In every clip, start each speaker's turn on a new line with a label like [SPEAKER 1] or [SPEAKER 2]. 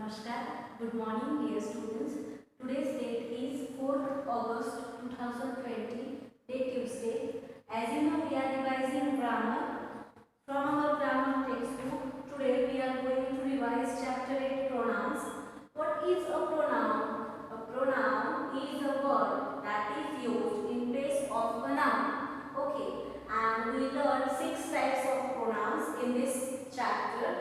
[SPEAKER 1] Namaskar. Good morning, dear students. Today's date is 4th August 2020, day Tuesday. As you know, we are revising grammar from our grammar textbook. Today we are going to revise chapter 8 pronouns. What is a pronoun? A pronoun is a word that is used in place of a noun. Okay, and we learned 6 types of pronouns in this chapter.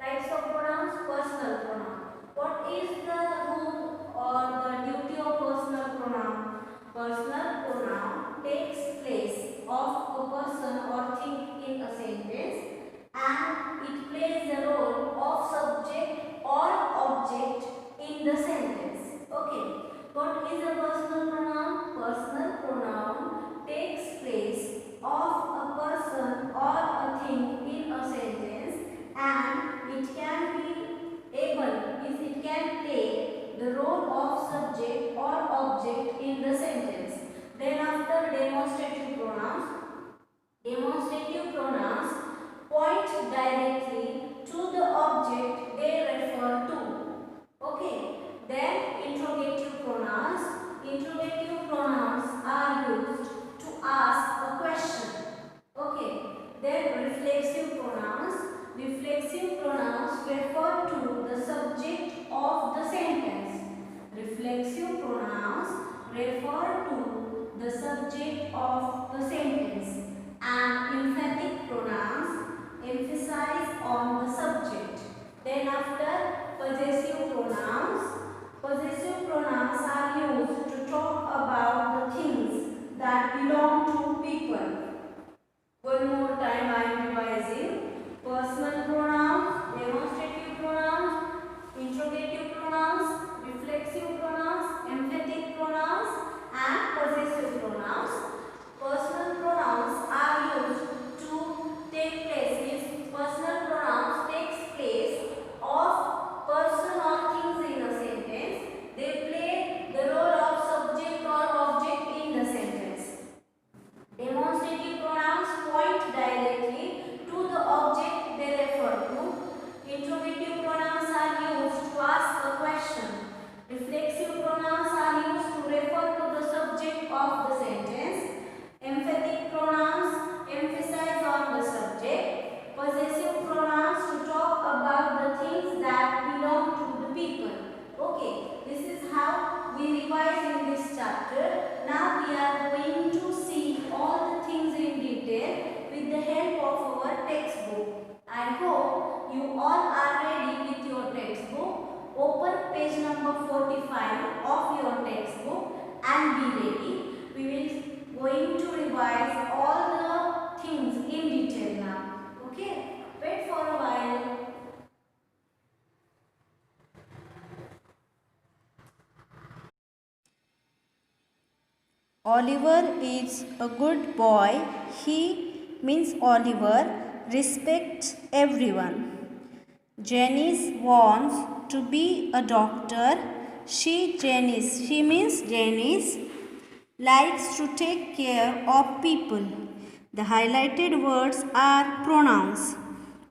[SPEAKER 1] Types of pronouns. Personal pronoun. What is the rule or the duty of personal pronoun? Personal pronoun takes place of a person or thing in a sentence and it plays the role of subject or object in the sentence. Okay. What is a personal pronoun? Personal pronoun takes place of a person or a thing in a sentence and it can play the role of subject or object in the sentence. Then after demonstrative pronouns. Demonstrative pronouns point directly to the object they refer to. Okay. Then interrogative pronouns. Interrogative pronouns are used to ask a question. Okay. Then reflexive pronouns. Reflexive pronouns refer to the subject of the sentence. Reflexive pronouns refer to the subject of the sentence. And emphatic pronouns emphasize on the subject. Then after possessive pronouns. Possessive pronouns are used to talk about the things that belong to people. One more time I am revising. Personal pronouns, demonstrative pronouns, interrogative pronouns, reflexive pronouns, emphatic pronouns and possessive pronouns. Personal pronouns are used to take place. Personal pronouns takes place of person or things in a sentence. They play the role of subject or object in the sentence. Demonstrative pronouns point directly to the object they refer to. Interrogative pronouns are used to ask a question. Reflexive pronouns are used to refer to the subject of the sentence. Emphatic pronouns emphasize on the subject. Possessive pronouns to talk about the things that belong to the people. Okay, this is how we revise in this chapter. Now we are going to see all the things in detail with the help of our textbook. I hope you all are ready with your textbook. Open page number 45 of your textbook and be ready. We will going to revise all the things in detail now. Okay, wait for a while.
[SPEAKER 2] Oliver is a good boy. He means Oliver respects everyone. Janice wants to be a doctor. She means Janice likes to take care of people. The highlighted words are pronouns.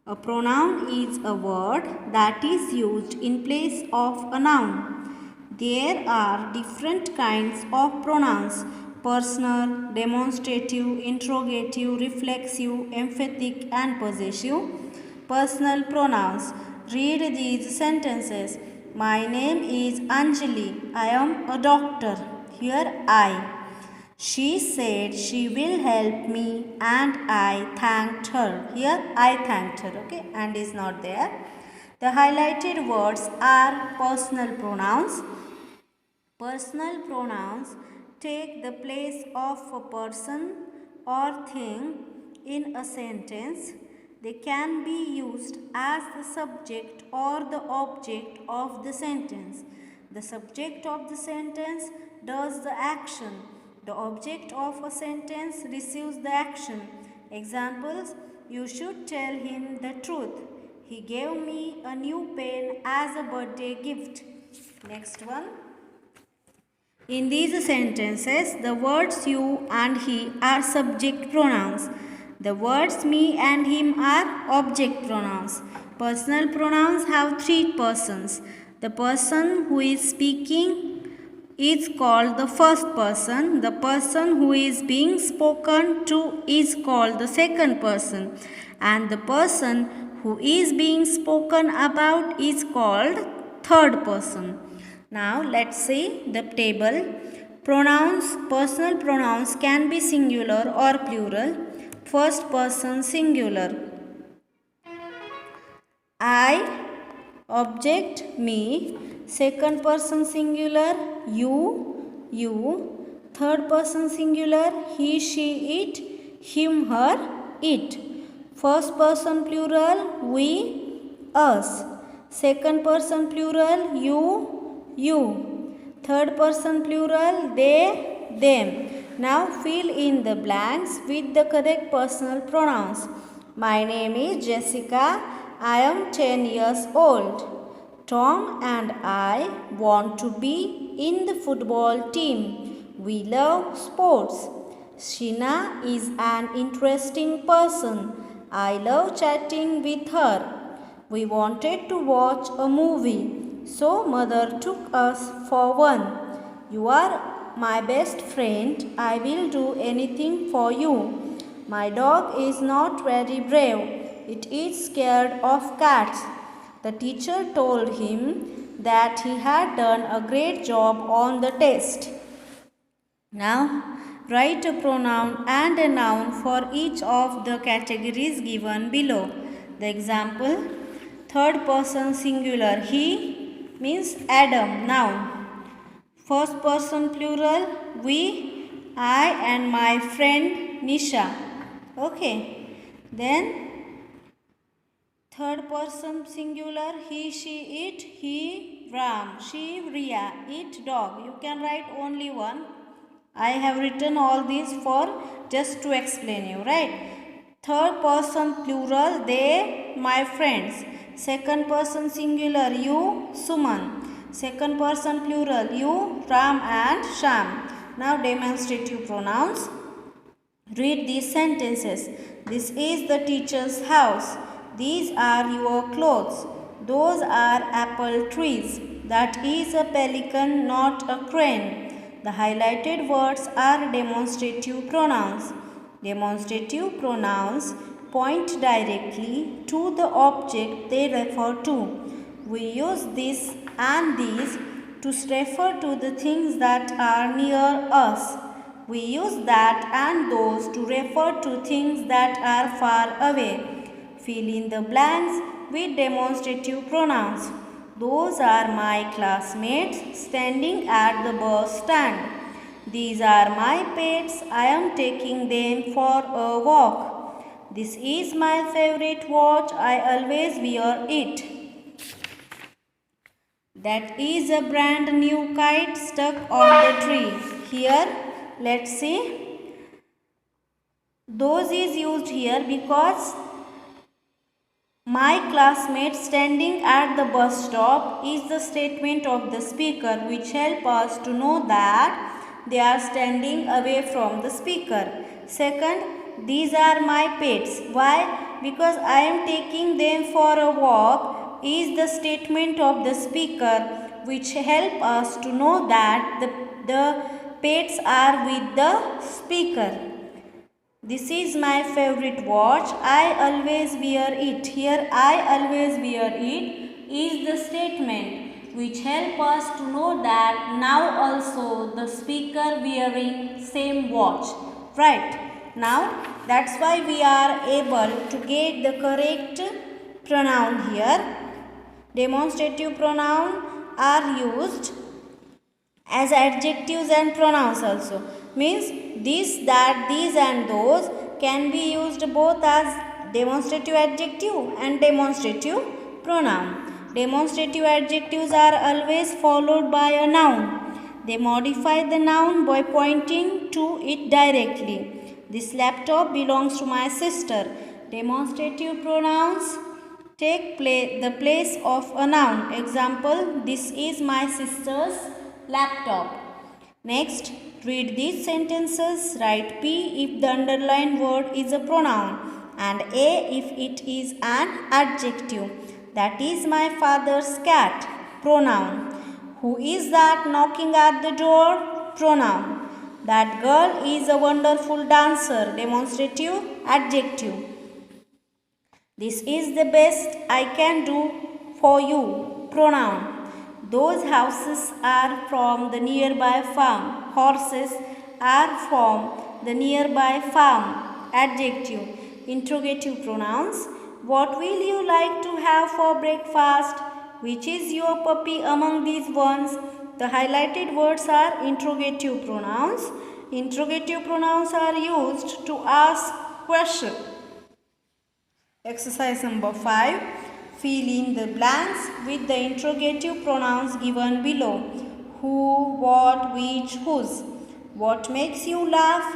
[SPEAKER 2] A pronoun is a word that is used in place of a noun. There are different kinds of pronouns: personal, demonstrative, interrogative, reflexive, emphatic and possessive. Personal pronouns. Read these sentences. My name is Anjali. I am a doctor. Here I. She said she will help me and I thanked her. Here I thanked her. Okay, and is not there. The highlighted words are personal pronouns. Personal pronouns take the place of a person or thing in a sentence. They can be used as the subject or the object of the sentence. The subject of the sentence does the action. The object of a sentence receives the action. Examples: you should tell him the truth. He gave me a new pen as a birthday gift. Next one. In these sentences, the words you and he are subject pronouns. The words me and him are object pronouns. Personal pronouns have three persons. The person who is speaking is called the first person. The person who is being spoken to is called the second person. And the person who is being spoken about is called third person. Now let's see the table. Pronouns, personal pronouns can be singular or plural. First person singular. I, object me. Second person singular, you. Third person singular, he, she, it, him, her, it. First person plural, we, us. Second person plural, you. Third person plural, they, them. Now fill in the blanks with the correct personal pronouns. My name is Jessica. I am 10 years old. Tom and I want to be in the football team. We love sports. Sheena is an interesting person. I love chatting with her. We wanted to watch a movie, so mother took us for one. You are my best friend. I will do anything for you. My dog is not very brave. It is scared of cats. The teacher told him that he had done a great job on the test. Now, write a pronoun and a noun for each of the categories given below. The example, third person singular, he means Adam, noun. First person plural, we, I and my friend Nisha. Okay. Then third person singular, he, she, it, he, Ram, she, Riya, it, dog. You can write only one. I have written all these for just to explain you, right? Third person plural, they, my friends. Second person singular, you, Suman. Second person plural, you, Ram and Sham. Now demonstrative pronouns. Read these sentences. This is the teacher's house. These are your clothes. Those are apple trees. That is a pelican, not a crane. The highlighted words are demonstrative pronouns. Demonstrative pronouns point directly to the object they refer to. We use this and these to refer to the things that are near us. We use that and those to refer to things that are far away. Fill in the blanks with demonstrative pronouns. Those are my classmates standing at the bus stand. These are my pets. I am taking them for a walk. This is my favorite watch. I always wear it. That is a brand new kite stuck on the tree. Here, let's see. Those is used here because my classmate standing at the bus stop is the statement of the speaker which help us to know that they are standing away from the speaker. Second, these are my pets. Why? Because I am taking them for a walk is the statement of the speaker which help us to know that the pets are with the speaker. This is my favorite watch. I always wear it. Here, I always wear it is the statement which help us to know that now also the speaker wearing same watch. Right. Now, that's why we are able to get the correct pronoun here. Demonstrative pronouns are used as adjectives and pronouns also. Means this, that, these and those can be used both as demonstrative adjective and demonstrative pronoun. Demonstrative adjectives are always followed by a noun. They modify the noun by pointing to it directly. This laptop belongs to my sister. Demonstrative pronouns take the place of a noun. Example, this is my sister's laptop. Next, read these sentences. Write P if the underlined word is a pronoun and a if it is an adjective. That is my father's cat. Pronoun. Who is that knocking at the door? Pronoun. That girl is a wonderful dancer. Demonstrative adjective. This is the best I can do for you. Pronoun. Those houses are from the nearby farm. Horses are from the nearby farm. Adjective. Interrogative pronouns. What will you like to have for breakfast? Which is your puppy among these ones? The highlighted words are interrogative pronouns. Interrogative pronouns are used to ask questions. Exercise number 5. Fill in the blanks with the interrogative pronouns given below. Who, what, which, whose. What makes you laugh?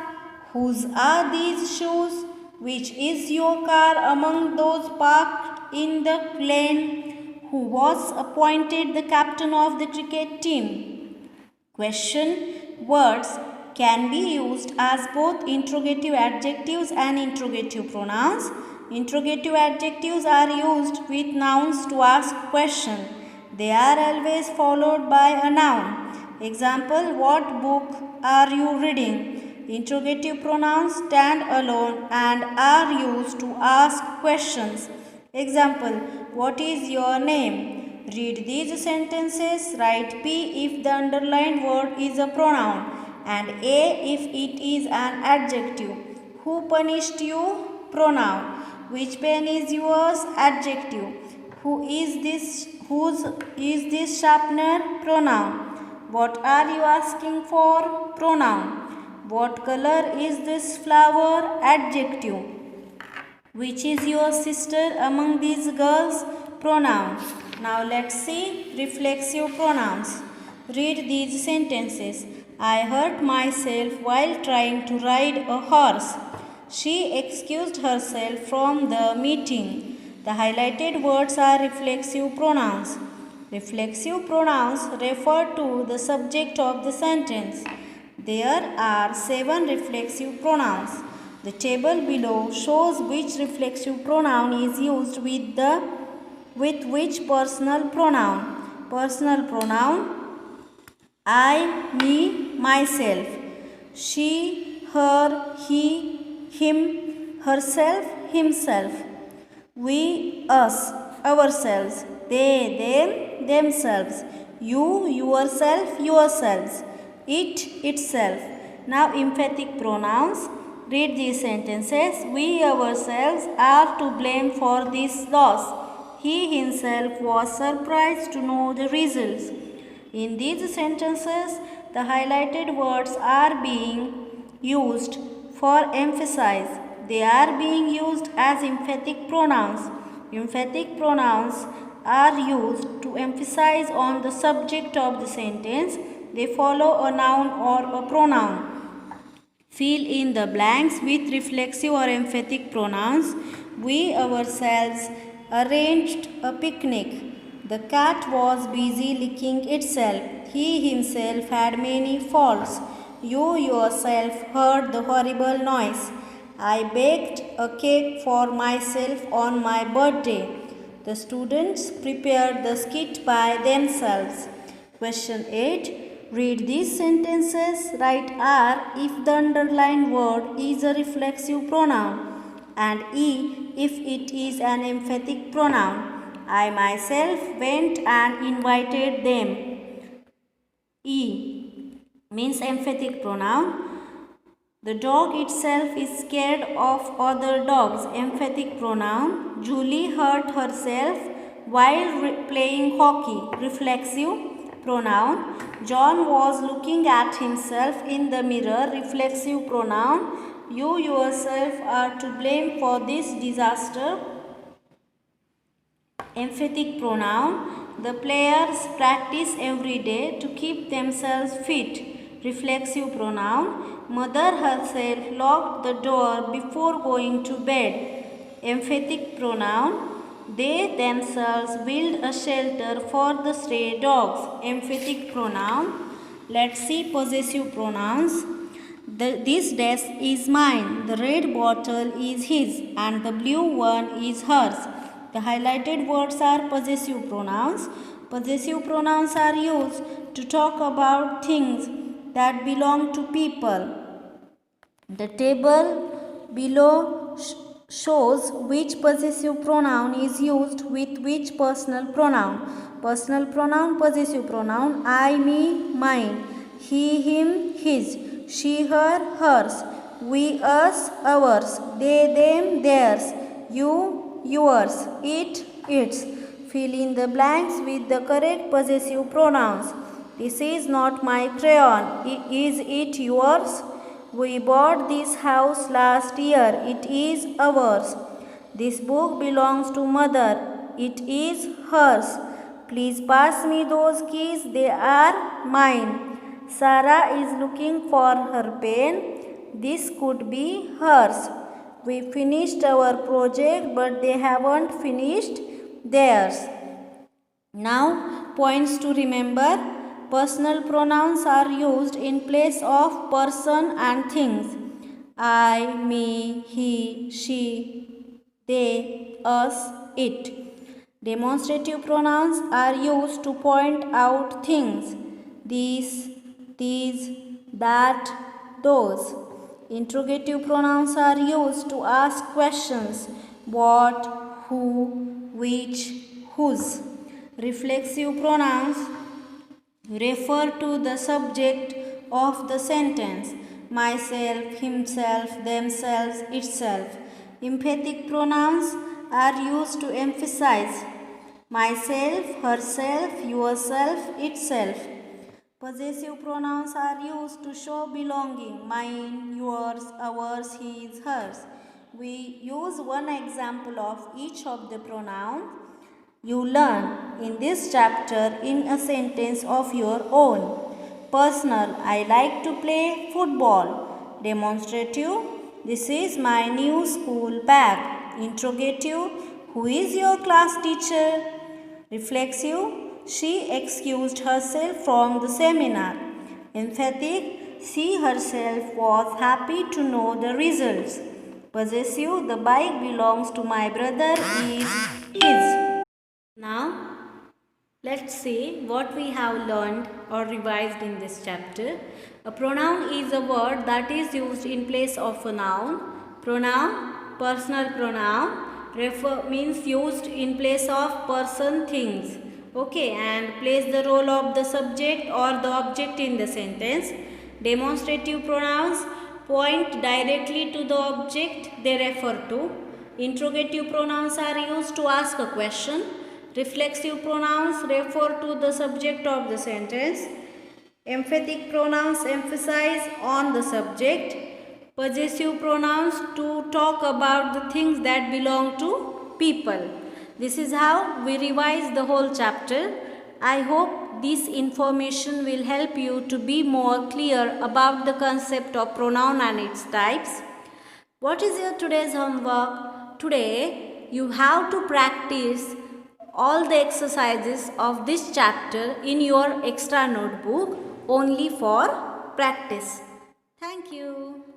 [SPEAKER 2] Whose are these shoes? Which is your car among those parked in the lane? Who was appointed the captain of the cricket team? Question. Words can be used as both interrogative adjectives and interrogative pronouns. Interrogative adjectives are used with nouns to ask question. They are always followed by a noun. Example, what book are you reading? Interrogative pronouns stand alone and are used to ask questions. Example, what is your name? Read these sentences. Write P if the underlined word is a pronoun and A if it is an adjective. Who punished you? Pronoun. Which pen is yours? Adjective. Whose is this sharpener? Pronoun. What are you asking for? Pronoun. What color is this flower? Adjective. Which is your sister among these girls? Pronoun. Now let's see reflexive pronouns. Read these sentences. I hurt myself while trying to ride a horse. She excused herself from the meeting. The highlighted words are reflexive pronouns. Reflexive pronouns refer to the subject of the sentence. There are 7 reflexive pronouns. The table below shows which reflexive pronoun is used with which personal pronoun. Personal pronoun: I, me, myself. She, her, he, him, herself, himself. We, us, ourselves. They, them, themselves. You, yourself, yourselves. It, itself. Now emphatic pronouns. Read these sentences. We ourselves are to blame for this loss. He himself was surprised to know the results. In these sentences, the highlighted words are being used for emphasis. They are being used as emphatic pronouns. Emphatic pronouns are used to emphasize on the subject of the sentence. They follow a noun or a pronoun. Fill in the blanks with reflexive or emphatic pronouns. We ourselves arranged a picnic. The cat was busy licking itself. He himself had many faults. You yourself heard the horrible noise. I baked a cake for myself on my birthday. The students prepared the skit by themselves. Question 8. Read these sentences. Write R if the underlined word is a reflexive pronoun and E if it is an emphatic pronoun. I myself went and invited them. E means emphatic pronoun. The dog itself is scared of other dogs. Emphatic pronoun. Julie hurt herself while playing hockey. Reflexive pronoun. John was looking at himself in the mirror. Reflexive pronoun. You yourself are to blame for this disaster. Emphatic pronoun. The players practice every day to keep themselves fit. Reflexive pronoun. Mother herself locked the door before going to bed. Emphatic pronoun. They themselves build a shelter for the stray dogs. Emphatic pronoun. Let's see possessive pronouns. This desk is mine, the red bottle is his, and the blue one is hers. The highlighted words are possessive pronouns. Possessive pronouns are used to talk about things that belong to people. The table below shows which possessive pronoun is used with which personal pronoun. Personal pronoun, possessive pronoun, I, me, mine, he, him, his, she, her, hers, we, us, ours, they, them, theirs, you, yours, it, its. Fill in the blanks with the correct possessive pronouns. This is not my crayon. Is it yours? We bought this house last year. It is ours. This book belongs to mother. It is hers. Please pass me those keys. They are mine. Sarah is looking for her pen. This could be hers. We finished our project, but they haven't finished theirs. Now, points to remember. Personal pronouns are used in place of person and things. I, me, he, she, they, us, it. Demonstrative pronouns are used to point out things. These, that, those. Interrogative pronouns are used to ask questions. What, who, which, whose. Reflexive pronouns refer to the subject of the sentence. Myself, himself, themselves, itself. Emphatic pronouns are used to emphasize. Myself, herself, yourself, itself. Possessive pronouns are used to show belonging. Mine, yours, ours, his, hers. We use one example of each of the pronouns you learn in this chapter in a sentence of your own. Personal, I like to play football. Demonstrative, this is my new school bag. Interrogative, who is your class teacher? Reflexive, she excused herself from the seminar. Emphatic, she herself was happy to know the results. Possessive, the bike belongs to my brother, is his. Now, let's see what we have learned or revised in this chapter. A pronoun is a word that is used in place of a noun. Pronoun, personal pronoun, means used in place of person, things. Okay, and plays the role of the subject or the object in the sentence. Demonstrative pronouns point directly to the object they refer to. Interrogative pronouns are used to ask a question. Reflexive pronouns refer to the subject of the sentence. Emphatic pronouns emphasize on the subject. Possessive pronouns to talk about the things that belong to people. This is how we revise the whole chapter. I hope this information will help you to be more clear about the concept of pronoun and its types. What is your today's homework? Today you have to practice all the exercises of this chapter in your extra notebook only for practice.